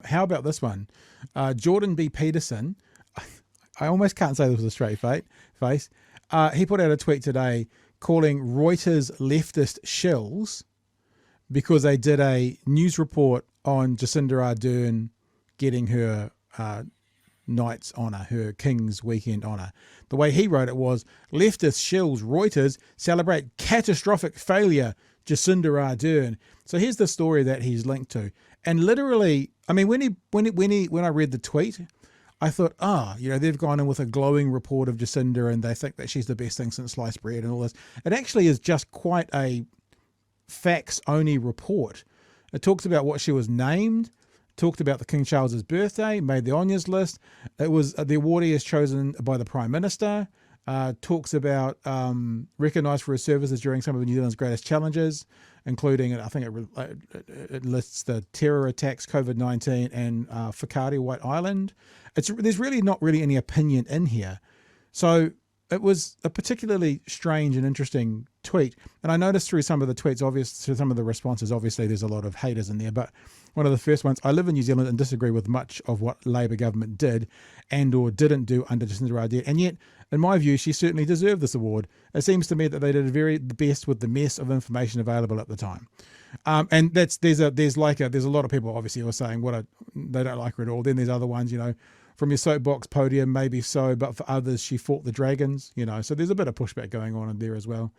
how about this one? Jordan B. Peterson, I almost can't say this with a straight face. He put out a tweet today calling Reuters leftist shills because they did a news report on Jacinda Ardern getting her Knight's honour, her King's Weekend honour. The way he wrote it was, leftist shills Reuters celebrate catastrophic failure, Jacinda Ardern. So here's the story that he's linked to. And literally, I mean, when I read the tweet, I thought, they've gone in with a glowing report of Jacinda and they think that she's the best thing since sliced bread and all this. It actually is just quite a facts-only report. It talks about what she was named, talked about the King Charles's birthday, made the honours list. It was the awardee is chosen by the Prime Minister. Talks about recognised for her services during some of New Zealand's greatest challenges, including, I think it lists the terror attacks, COVID-19, and Whakaari White Island. There's really not really any opinion in here. So it was a particularly strange and interesting tweet. And I noticed through some of the tweets, through some of the responses, obviously there's a lot of haters in there, but one of the first ones, I live in New Zealand and disagree with much of what Labour government did and or didn't do under Jacinda Ardern. And yet, in my view, she certainly deserved this award. It seems to me that they did the best with the mess of information available at the time. And there's a lot of people obviously who are saying they don't like her at all. Then there's other ones, from your soapbox podium, maybe so, but for others, she fought the dragons, so there's a bit of pushback going on in there as well.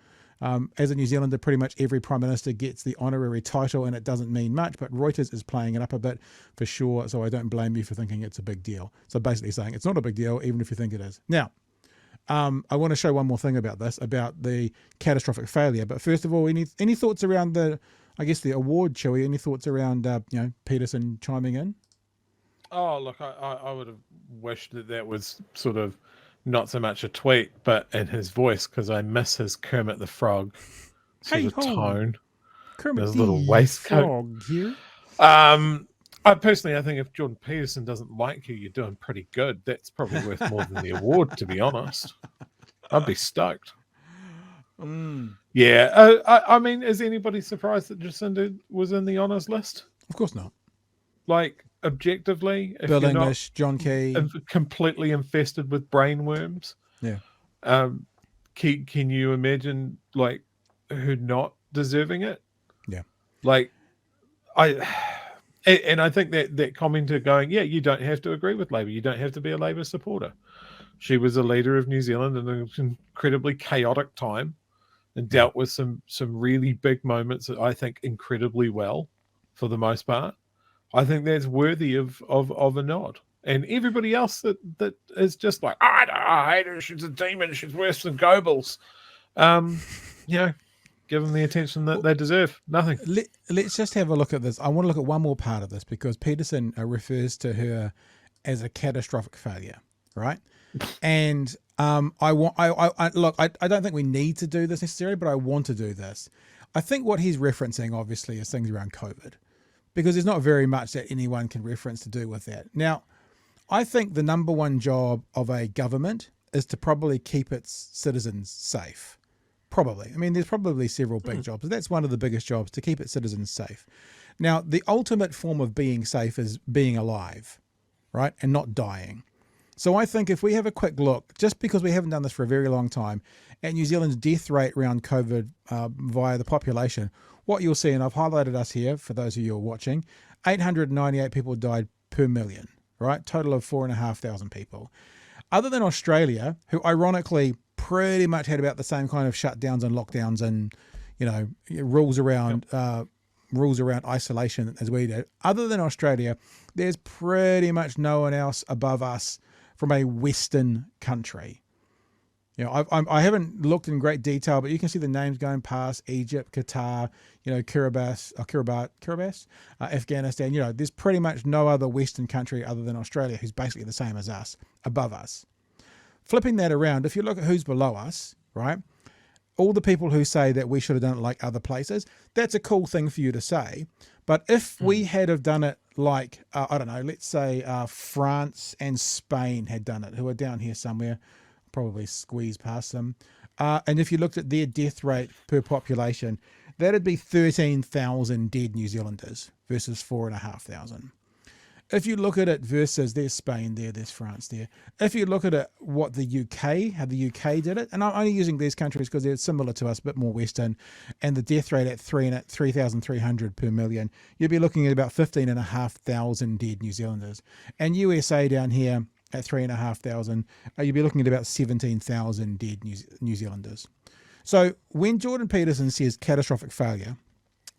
As a New Zealander, pretty much every Prime Minister gets the honorary title and it doesn't mean much, but Reuters is playing it up a bit for sure, so I don't blame you for thinking it's a big deal. So basically saying it's not a big deal, even if you think it is. Now, I want to show one more thing about this, about the catastrophic failure. But first of all, any thoughts around the award, Chewy? Any thoughts around, Peterson chiming in? Oh, look, I would have wished that was sort of not so much a tweet, but in his voice, because I miss his Kermit the Frog sort of tone. Kermit his the little waistcoat. Frog here. I think if Jordan Peterson doesn't like you, you're doing pretty good. That's probably worth more than the award, to be honest. I'd be stoked. Yeah. I mean, is anybody surprised that Jacinda was in the honours list? Of course not. Like, objectively, if Bill you're English, John Key, completely infested with brain worms. Yeah. Can you imagine like who not deserving it? Yeah. Like I think that commenter going, yeah, you don't have to agree with Labour. You don't have to be a Labour supporter. She was a leader of New Zealand in an incredibly chaotic time and dealt with some really big moments that I think incredibly well for the most part. I think that's worthy of a nod. And everybody else that is just like, I hate her, she's a demon, she's worse than Goebbels. Give them the attention that they deserve. Nothing. Let's just have a look at this. I want to look at one more part of this because Peterson refers to her as a catastrophic failure, right? And I don't think we need to do this necessarily, but I want to do this. I think what he's referencing obviously is things around COVID, because there's not very much that anyone can reference to do with that. Now, I think the number one job of a government is to probably keep its citizens safe. Probably. I mean, there's probably several big jobs, but that's one of the biggest jobs, to keep its citizens safe. Now, the ultimate form of being safe is being alive, right? And not dying. So I think if we have a quick look, just because we haven't done this for a very long time, at New Zealand's death rate around COVID via the population, what you'll see, and I've highlighted us here for those of you who are watching, 898 people died per million, right? Total of 4,500 people. Other than Australia, who ironically pretty much had about the same kind of shutdowns and lockdowns and, rules around isolation as we did. Other than Australia, there's pretty much no one else above us from a Western country. I haven't looked in great detail, but you can see the names going past: Egypt, Qatar, Kiribati, Afghanistan. There's pretty much no other Western country other than Australia who's basically the same as us, above us. Flipping that around, if you look at who's below us, right? All the people who say that we should have done it like other places, that's a cool thing for you to say. But if we had have done it like, let's say France and Spain had done it, who are down here somewhere, probably squeeze past them. And if you looked at their death rate per population, that'd be 13,000 dead New Zealanders versus 4,500. if you look at it versus there's Spain there, there's France there. If you look at it, what the UK, how the UK did it, and I'm only using these countries because they're similar to us, a bit more Western, and the death rate at 3,300 per million, you'd be looking at about 15,500 dead New Zealanders. And USA down here at 3,500, you'd be looking at about 17,000 dead New Zealanders. So when Jordan Peterson says catastrophic failure,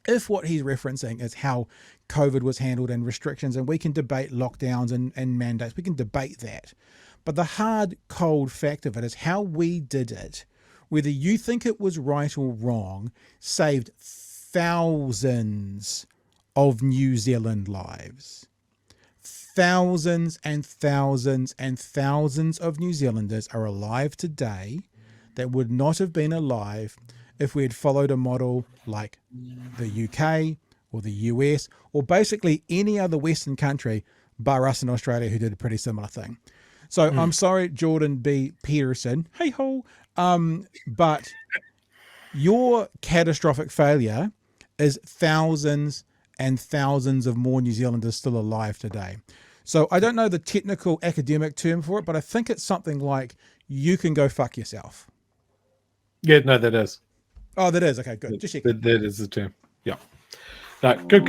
if what he's referencing is how COVID was handled and restrictions, and we can debate lockdowns and mandates, we can debate that. But the hard, cold fact of it is how we did it, whether you think it was right or wrong, saved thousands of New Zealand lives. Thousands and thousands and thousands of New Zealanders are alive today that would not have been alive if we had followed a model like the UK or the US or basically any other Western country bar us in Australia who did a pretty similar thing. So I'm sorry, Jordan B. Peterson, hey-ho, but your catastrophic failure is thousands and thousands of more New Zealanders still alive today. So I don't know the technical academic term for it, but I think it's something like you can go fuck yourself. Yeah, no, that is. Oh, that is. Okay, good. Just checking. That is the term. Yeah. No, good.